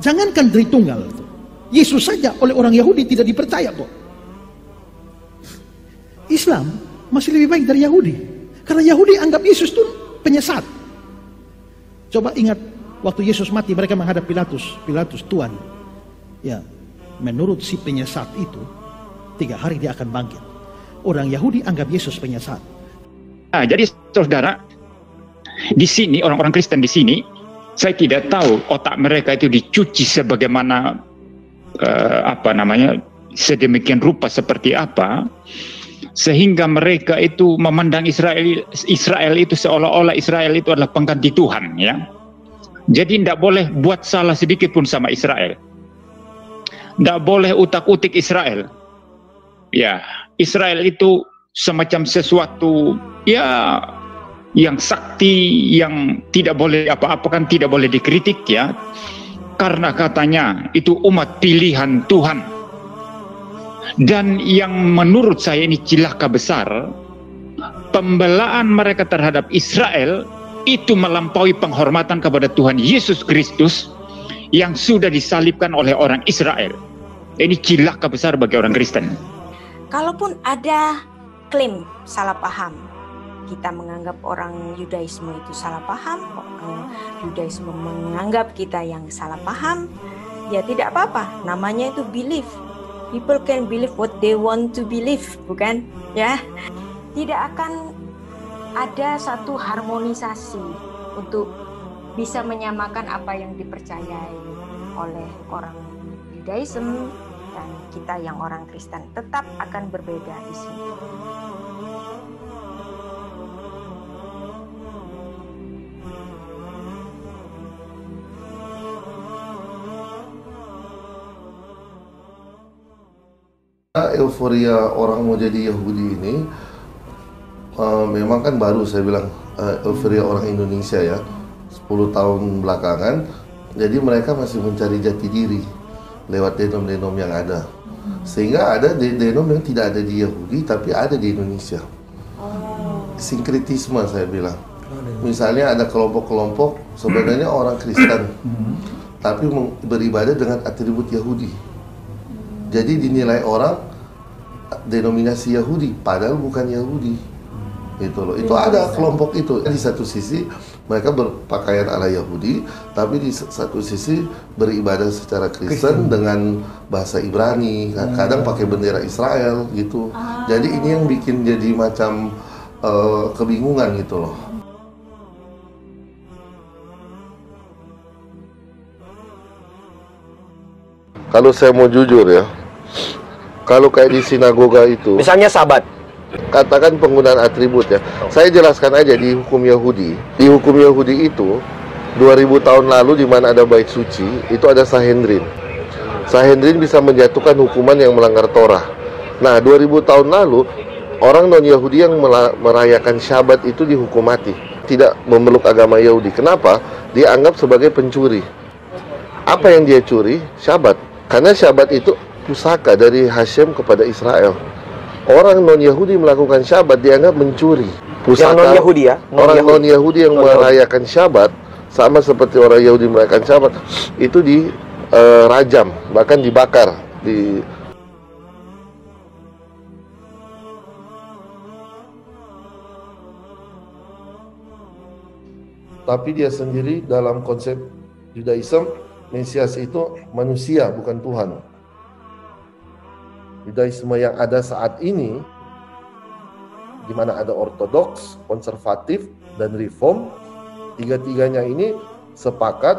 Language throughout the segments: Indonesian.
Jangankan Tritunggal, Yesus saja oleh orang Yahudi tidak dipercaya kok. Islam masih lebih baik dari Yahudi, karena Yahudi anggap Yesus itu penyesat. Coba ingat waktu Yesus mati, mereka menghadap Pilatus. Pilatus, Tuhan, ya menurut si penyesat itu 3 hari dia akan bangkit. Orang Yahudi anggap Yesus penyesat. Nah, jadi saudara, di sini orang-orang Kristen di sini, saya tidak tahu otak mereka itu dicuci sebagaimana sedemikian rupa seperti apa, sehingga mereka itu memandang Israel itu seolah-olah Israel itu adalah pengganti Tuhan, ya. Jadi tidak boleh buat salah sedikit pun sama Israel, tidak boleh utak-utik Israel. Ya, Israel itu semacam sesuatu ya yang sakti, yang tidak boleh apa-apa, kan tidak boleh dikritik, ya, karena katanya itu umat pilihan Tuhan. Dan yang menurut saya ini cilaka besar, pembelaan mereka terhadap Israel itu melampaui penghormatan kepada Tuhan Yesus Kristus yang sudah disalibkan oleh orang Israel. Ini cilaka besar bagi orang Kristen. Kalaupun ada klaim salah paham, kita menganggap orang Yudaisme itu salah paham, orang Yudaisme menganggap kita yang salah paham, ya tidak apa-apa, namanya itu belief. People can believe what they want to believe, bukan? Ya, tidak akan ada satu harmonisasi untuk bisa menyamakan apa yang dipercayai oleh orang Yudaisme dan kita yang orang Kristen, tetap akan berbeda di sini. Euforia orang mau jadi Yahudi ini memang kan baru, saya bilang euforia orang Indonesia ya, 10 tahun belakangan. Jadi mereka masih mencari jati diri lewat denom-denom yang ada, sehingga ada denom yang tidak ada di Yahudi tapi ada di Indonesia. Sinkretisme saya bilang. Misalnya ada kelompok-kelompok sebenarnya orang Kristen tapi beribadah dengan atribut Yahudi. Jadi dinilai orang denominasi Yahudi, padahal bukan Yahudi. Gitu loh. Itu ada kelompok itu. Di satu sisi mereka berpakaian ala Yahudi, tapi di satu sisi beribadah secara Kristen dengan bahasa Ibrani. Kadang pakai bendera Israel gitu. Jadi ini yang bikin jadi macam kebingungan gitu loh. Kalau saya mau jujur ya, kalau kayak di sinagoga itu, misalnya Sabat, katakan penggunaan atribut ya. Saya jelaskan aja di hukum Yahudi. Di hukum Yahudi itu 2000 tahun lalu di mana ada bait suci, itu ada Sanhedrin. Sanhedrin bisa menjatuhkan hukuman yang melanggar Torah. Nah, 2000 tahun lalu orang non-Yahudi yang merayakan Syabat itu dihukum mati. Tidak memeluk agama Yahudi. Kenapa? Dianggap sebagai pencuri. Apa yang dia curi? Syabat. Karena Syabat itu pusaka dari Hashem kepada Israel. Orang non-Yahudi melakukan Syabat dianggap mencuri pusaka. Yang non-Yahudi ya? Orang non-Yahudi yang merayakan Syabat, sama seperti orang Yahudi merayakan Syabat, itu dirajam, bahkan dibakar. Tapi dia sendiri dalam konsep Judaism, Mesias itu manusia, bukan Tuhan. Judaisme yang ada saat ini, di mana ada ortodoks, konservatif, dan reform, tiga-tiganya ini sepakat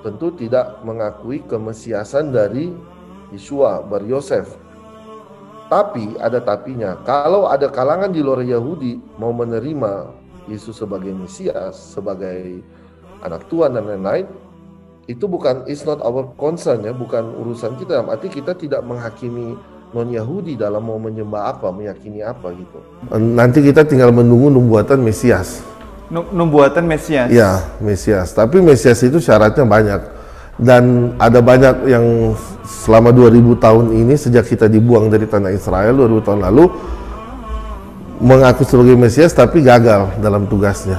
tentu tidak mengakui kemesiasan dari Yeshua bar Yosef. Tapi ada tapinya, kalau ada kalangan di luar Yahudi mau menerima Yesus sebagai Mesias, sebagai anak Tuhan dan lain-lain, itu bukan, it's not our concern ya, bukan urusan kita. Dalam arti kita tidak menghakimi non-Yahudi dalam mau menyembah apa, meyakini apa gitu. Nanti kita tinggal menunggu nubuatan Mesias. Nubuatan Mesias? Ya, Mesias. Tapi Mesias itu syaratnya banyak. Dan ada banyak yang selama 2000 tahun ini, sejak kita dibuang dari tanah Israel 2000 tahun lalu, mengaku sebagai Mesias tapi gagal dalam tugasnya.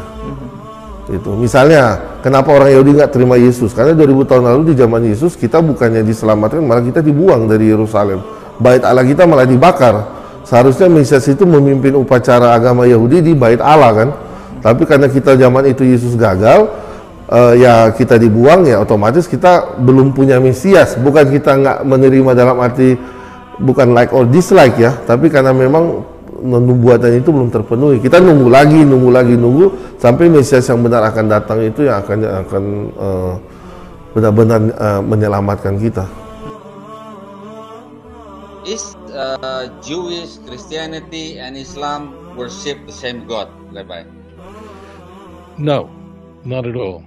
Itu. Misalnya, kenapa orang Yahudi nggak terima Yesus? Karena 2000 tahun lalu di zaman Yesus kita bukannya diselamatkan, malah kita dibuang dari Yerusalem. Bait Allah kita malah dibakar. Seharusnya Mesias itu memimpin upacara agama Yahudi di Bait Allah kan. Tapi karena kita zaman itu Yesus gagal, ya kita dibuang, ya otomatis kita belum punya Mesias. Bukan kita nggak menerima dalam arti bukan like or dislike ya, tapi karena memang nubuatan itu belum terpenuhi. Kita nunggu sampai Mesias yang benar akan datang, itu yang akan benar-benar menyelamatkan kita. Is Jewish, Christianity, and Islam worship the same God, Rabbi? No, not at all.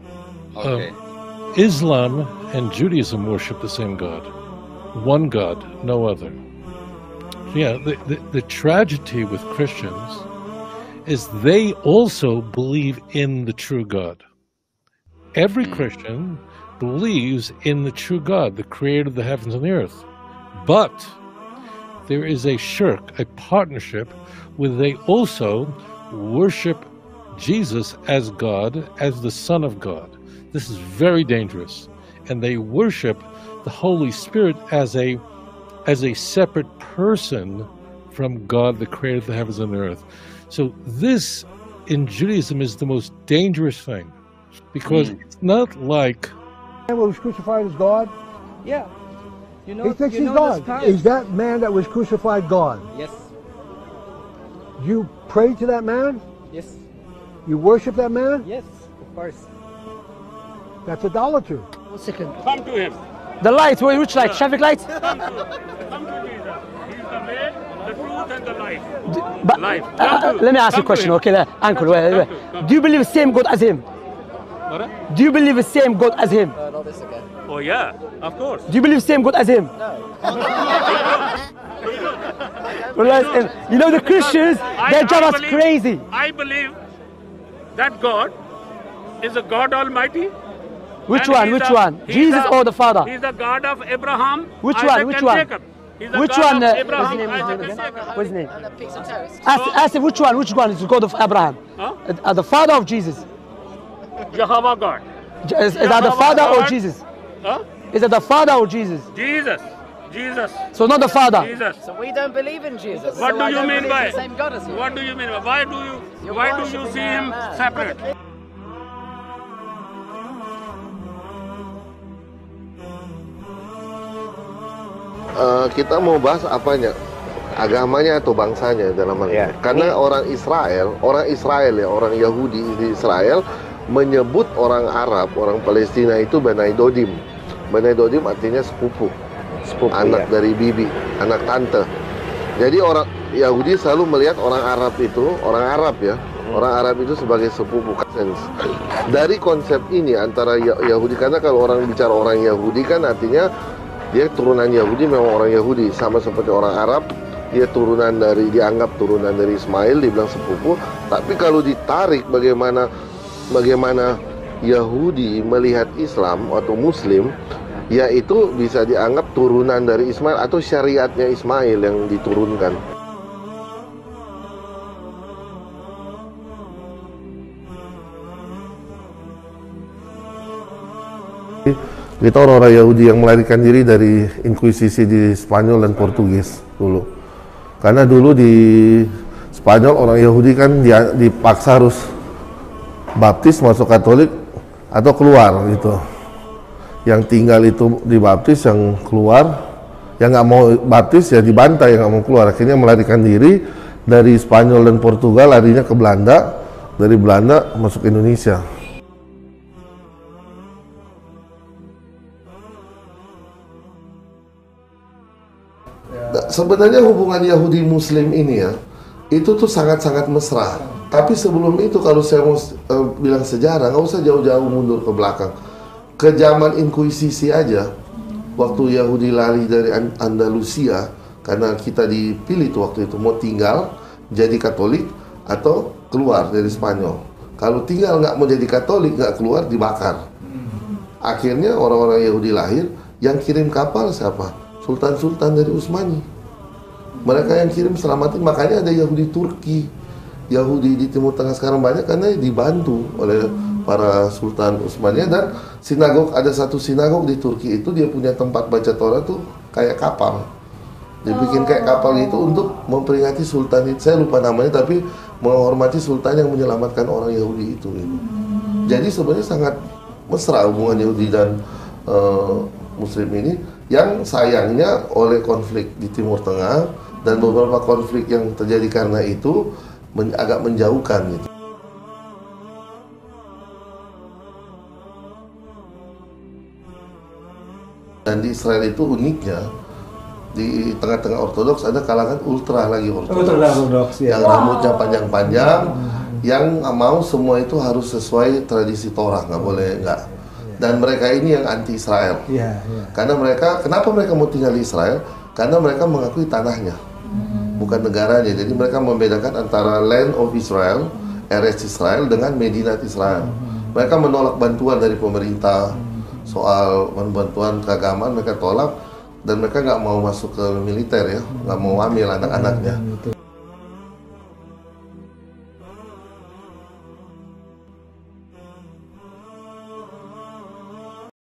Okay. Islam and Judaism worship the same God. One God, no other. Yeah, the tragedy with Christians is they also believe in the true God. Every Christian believes in the true God, the creator of the heavens and the earth. But there is a shirk, a partnership, where they also worship Jesus as God, as the Son of God. This is very dangerous. And they worship the Holy Spirit as a separate person from God, the creator of the heavens and the earth. So this, in Judaism, is the most dangerous thing, because it's not like... Man was crucified as God? Yeah. You know, he thinks he's God. Is that man that was crucified God? Yes. You pray to that man? Yes. You worship that man? Yes, of course. That's idolatry. 1 second. Come to him. The light, which light? Traffic light? Come to Jesus. He's the way, the truth, and the life. But, Life. let me ask you a question, okay? Uncle, wait. Do you believe the same God as him? What? Do you believe the same God as him? Not this again. Oh yeah, of course. Do you believe the same God as him? No. You know the Christians, they drive us crazy. I believe that God is a God Almighty. Which one? Jesus or the Father? He's the God of Abraham, Which Isaac, one? and Jacob. He's the Which God one? of Abraham, Isaac, and Jacob. what's his name? Ask which one? Which one is the God of Abraham? Huh? The Father of Jesus? Jehovah God. Is that the Father or Jesus? Huh? Is it the Father or Jesus? Jesus. So not the Father. Jesus. So we don't believe in Jesus. What so do I you don't mean believe by? in the same God as you? What do you mean by? Why do you see him separate? Kita mau bahas apanya? Agamanya atau bangsanya dalam hal ini. Karena orang Israel ya, orang Yahudi di Israel menyebut orang Arab, orang Palestina itu Bani Dodim. Bani Dodim artinya sepupu anak dari bibi, anak tante. Jadi orang Yahudi selalu melihat orang Arab itu, orang Arab itu sebagai sepupu cousins. Dari konsep ini antara Yahudi, karena kalau orang bicara orang Yahudi kan artinya dia turunan Yahudi, memang orang Yahudi, sama seperti orang Arab, dia dianggap turunan dari Ismail, dibilang sepupu. Tapi kalau ditarik bagaimana Yahudi melihat Islam atau Muslim, yaitu bisa dianggap turunan dari Ismail atau syariatnya Ismail yang diturunkan. Kita orang-orang Yahudi yang melarikan diri dari inkuisisi di Spanyol dan Portugis dulu. Karena dulu di Spanyol orang Yahudi kan dipaksa harus baptis, masuk Katolik atau keluar gitu. Yang tinggal itu dibaptis, yang keluar, yang nggak mau baptis ya dibantai, yang nggak mau keluar. Akhirnya melarikan diri dari Spanyol dan Portugal, larinya ke Belanda, dari Belanda masuk Indonesia. Sebenarnya hubungan Yahudi Muslim ini ya, itu tuh sangat-sangat mesra. Tapi sebelum itu kalau saya mau bilang sejarah, nggak usah jauh-jauh mundur ke belakang. Ke zaman Inkuisisi aja, waktu Yahudi lari dari Andalusia, karena kita dipilih tuh waktu itu mau tinggal jadi Katolik atau keluar dari Spanyol. Kalau tinggal nggak mau jadi Katolik, nggak keluar, dibakar. Akhirnya orang-orang Yahudi lahir, yang kirim kapal siapa? Sultan-sultan dari Utsmani. Mereka yang kirim selamatin, makanya ada Yahudi Turki. Yahudi di Timur Tengah sekarang banyak karena dibantu oleh para Sultan Utsmania. Dan sinagog, ada satu sinagog di Turki itu dia punya tempat baca Torah tuh kayak kapal. Dibikin kayak kapal itu untuk memperingati Sultan itu. Saya lupa namanya, tapi menghormati Sultan yang menyelamatkan orang Yahudi itu. Jadi sebenarnya sangat mesra hubungan Yahudi dan Muslim ini, yang sayangnya oleh konflik di Timur Tengah dan beberapa konflik yang terjadi karena itu agak menjauhkan gitu. Dan di Israel itu uniknya, di tengah-tengah Ortodoks ada kalangan ultra lagi Ortodoks yang rambutnya panjang-panjang, yang mau semua itu harus sesuai tradisi Torah, nggak boleh nggak. Dan mereka ini yang anti Israel. Karena mereka, kenapa mereka mau tinggal di Israel? Karena mereka mengakui tanahnya, bukan negaranya. Jadi mereka membedakan antara Land of Israel, Eretz Israel, dengan Medinat Israel. Mereka menolak bantuan dari pemerintah, soal bantuan keagamaan mereka tolak, dan mereka nggak mau masuk ke militer ya, nggak mau ambil anak-anaknya.